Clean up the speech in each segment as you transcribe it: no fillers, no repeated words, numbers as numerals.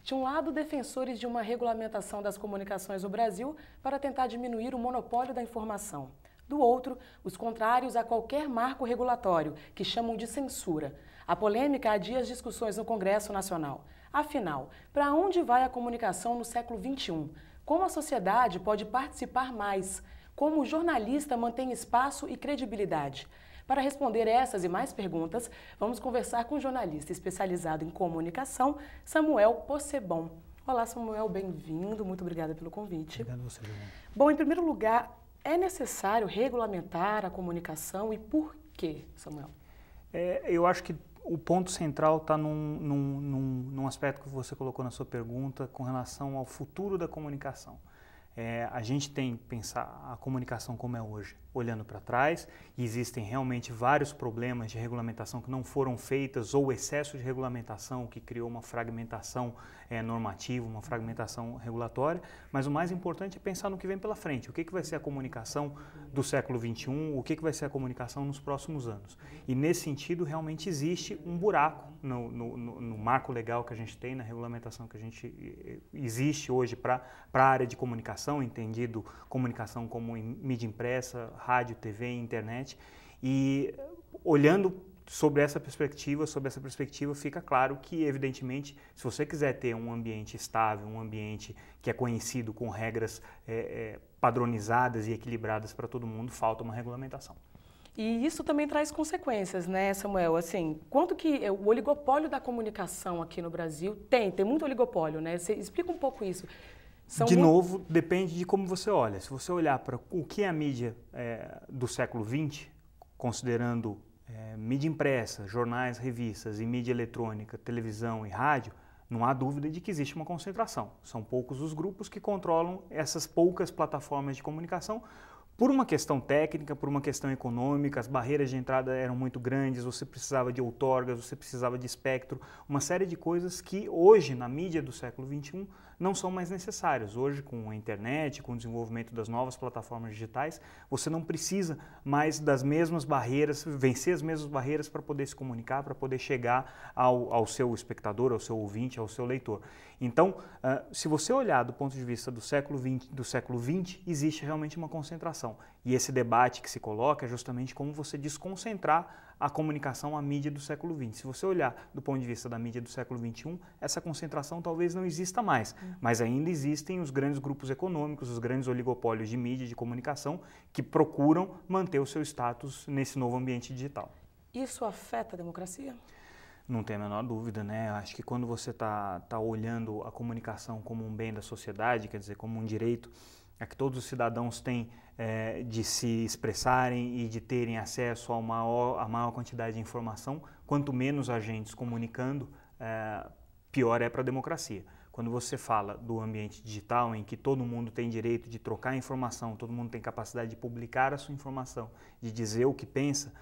De um lado, defensores de uma regulamentação das comunicações no Brasil para tentar diminuir o monopólio da informação. Do outro, os contrários a qualquer marco regulatório, que chamam de censura. A polêmica adia as discussões no Congresso Nacional. Afinal, para onde vai a comunicação no século XXI? Como a sociedade pode participar mais? Como o jornalista mantém espaço e credibilidade? Para responder essas e mais perguntas, vamos conversar com o jornalista especializado em comunicação, Samuel Possebon. Olá, Samuel, bem-vindo. Muito obrigada pelo convite. Obrigado a você, Juliana. Bom, em primeiro lugar, é necessário regulamentar a comunicação e por quê, Samuel? Eu acho que o ponto central está num aspecto que você colocou na sua pergunta com relação ao futuro da comunicação. A gente tem que pensar a comunicação como é hoje, olhando para trás, e existem realmente vários problemas de regulamentação que não foram feitas ou excesso de regulamentação que criou uma fragmentação normativa, uma fragmentação regulatória, mas o mais importante é pensar no que vem pela frente, o que vai ser a comunicação do século XXI, o que vai ser a comunicação nos próximos anos. E nesse sentido realmente existe um buraco no marco legal que a gente tem, na regulamentação que a gente existe hoje para a área de comunicação, entendido comunicação como mídia impressa, rádio, TV, internet, e olhando sobre essa perspectiva fica claro que, evidentemente, se você quiser ter um ambiente estável, um ambiente que é conhecido com regras padronizadas e equilibradas para todo mundo, falta uma regulamentação. E isso também traz consequências, né, Samuel? Assim, quanto que o oligopólio da comunicação aqui no Brasil tem muito oligopólio, né? Você explica um pouco isso. De novo, depende de como você olha. Se você olhar para o que é a mídia do século XX, considerando mídia impressa, jornais, revistas e mídia eletrônica, televisão e rádio, não há dúvida de que existe uma concentração. São poucos os grupos que controlam essas poucas plataformas de comunicação. Por uma questão técnica, por uma questão econômica, as barreiras de entrada eram muito grandes, você precisava de outorgas, você precisava de espectro, uma série de coisas que hoje, na mídia do século XXI, não são mais necessárias. Hoje, com a internet, com o desenvolvimento das novas plataformas digitais, você não precisa mais das mesmas barreiras, vencer as mesmas barreiras para poder se comunicar, para poder chegar ao seu espectador, ao seu ouvinte, ao seu leitor. Então, se você olhar do ponto de vista do século XX, existe realmente uma concentração. E esse debate que se coloca é justamente como você desconcentrar a comunicação, a mídia do século XX. Se você olhar do ponto de vista da mídia do século XXI, essa concentração talvez não exista mais, mas ainda existem os grandes grupos econômicos, os grandes oligopólios de mídia, de comunicação, que procuram manter o seu status nesse novo ambiente digital. Isso afeta a democracia? Não tem a menor dúvida, né? Acho que quando você está olhando a comunicação como um bem da sociedade, quer dizer, como um direito a que todos os cidadãos têm de se expressarem e de terem acesso a maior quantidade de informação, quanto menos agentes comunicando, pior é para a democracia. Quando você fala do ambiente digital, em que todo mundo tem direito de trocar informação, todo mundo tem capacidade de publicar a sua informação, de dizer o que pensa,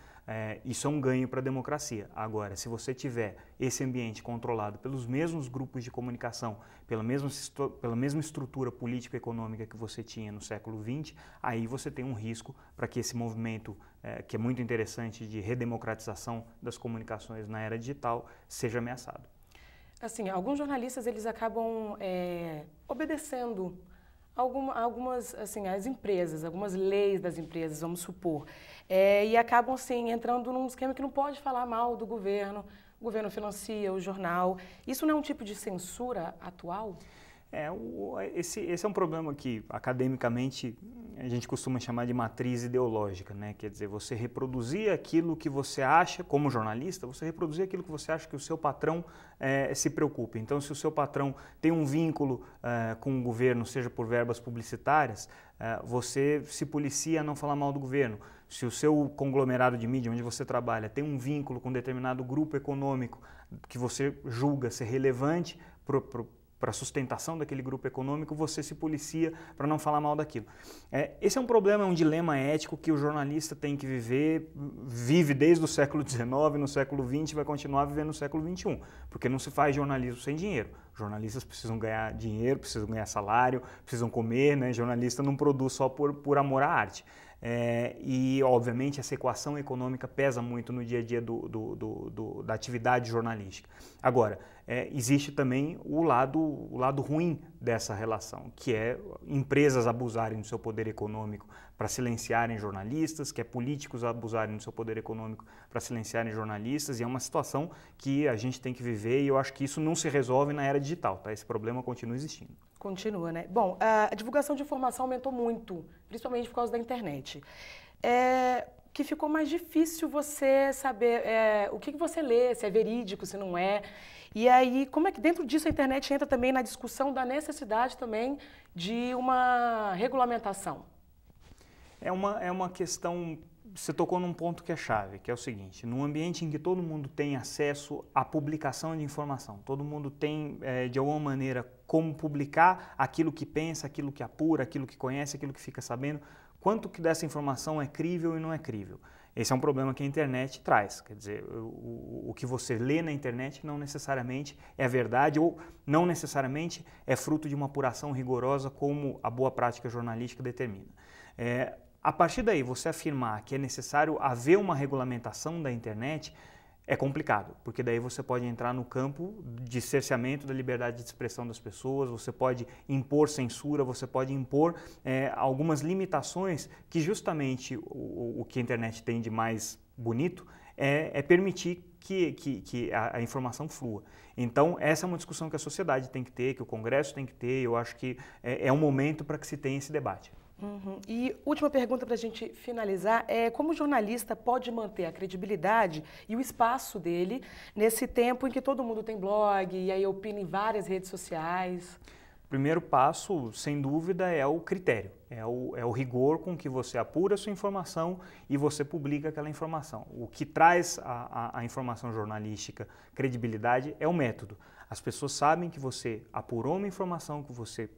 isso é um ganho para a democracia. Agora, se você tiver esse ambiente controlado pelos mesmos grupos de comunicação, pela mesma estrutura político-econômica que você tinha no século XX, aí você tem um risco para que esse movimento, que é muito interessante, de redemocratização das comunicações na era digital, seja ameaçado. Assim, alguns jornalistas eles acabam obedecendo algumas, assim, as empresas, algumas leis das empresas, vamos supor, e acabam, assim, entrando num esquema que não pode falar mal do governo, o governo financia o jornal. Isso não é um tipo de censura atual? Esse é um problema que, academicamente, a gente costuma chamar de matriz ideológica, né? Quer dizer, você reproduzir aquilo que você acha, como jornalista, você reproduzir aquilo que você acha que o seu patrão se preocupe. Então, se o seu patrão tem um vínculo com o governo, seja por verbas publicitárias, você se policia a não falar mal do governo. Se o seu conglomerado de mídia, onde você trabalha, tem um vínculo com um determinado grupo econômico que você julga ser relevante para a sustentação daquele grupo econômico, você se policia para não falar mal daquilo. Esse é um problema, é um dilema ético que o jornalista tem que vive desde o século XIX, no século XX, vai continuar vivendo no século XXI, porque não se faz jornalismo sem dinheiro. Jornalistas precisam ganhar dinheiro, precisam ganhar salário, precisam comer, né? Jornalista não produz só por amor à arte. E, obviamente, essa equação econômica pesa muito no dia a dia da atividade jornalística. Agora, existe também o lado ruim dessa relação, que é empresas abusarem do seu poder econômico para silenciarem jornalistas, que é políticos abusarem do seu poder econômico para silenciarem jornalistas, e é uma situação que a gente tem que viver, e eu acho que isso não se resolve na era digital, tá? Esse problema continua existindo. Continua, né? Bom, a divulgação de informação aumentou muito, principalmente por causa da internet. Que ficou mais difícil você saber o que você lê, se é verídico, se não é. E aí, como é que dentro disso a internet entra também na discussão da necessidade também de uma regulamentação? É uma questão, você tocou num ponto que é chave, que é o seguinte: num ambiente em que todo mundo tem acesso à publicação de informação, todo mundo tem, de alguma maneira, como publicar aquilo que pensa, aquilo que apura, aquilo que conhece, aquilo que fica sabendo, quanto que dessa informação é crível e não é crível. Esse é um problema que a internet traz, quer dizer, o que você lê na internet não necessariamente é verdade ou não necessariamente é fruto de uma apuração rigorosa como a boa prática jornalística determina. A partir daí, você afirmar que é necessário haver uma regulamentação da internet é complicado, porque daí você pode entrar no campo de cerceamento da liberdade de expressão das pessoas, você pode impor censura, você pode impor algumas limitações que justamente o que a internet tem de mais bonito é permitir que a informação flua. Então, essa é uma discussão que a sociedade tem que ter, que o Congresso tem que ter, eu acho que é um momento para que se tenha esse debate. Uhum. E última pergunta para a gente finalizar é como o jornalista pode manter a credibilidade e o espaço dele nesse tempo em que todo mundo tem blog e aí opina em várias redes sociais? O primeiro passo, sem dúvida, é o critério, é o rigor com que você apura a sua informação e você publica aquela informação. O que traz a informação jornalística credibilidade é o método. As pessoas sabem que você apurou uma informação, que você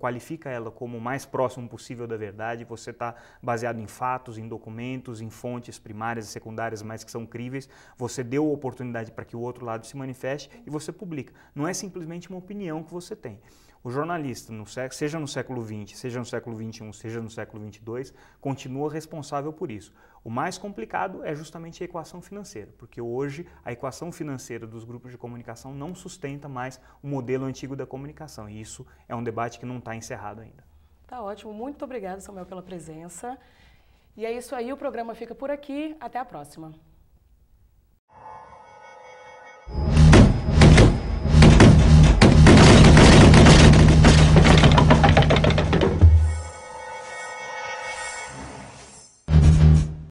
qualifica ela como o mais próximo possível da verdade, você está baseado em fatos, em documentos, em fontes primárias e secundárias, mas que são críveis, você deu a oportunidade para que o outro lado se manifeste e você publica. Não é simplesmente uma opinião que você tem. O jornalista, seja no século XX, seja no século XXI, seja no século XXII, continua responsável por isso. O mais complicado é justamente a equação financeira, porque hoje a equação financeira dos grupos de comunicação não sustenta mais o modelo antigo da comunicação, e isso é um debate que não está encerrado ainda. Tá ótimo, muito obrigada, Samuel, pela presença. E é isso aí, o programa fica por aqui, até a próxima.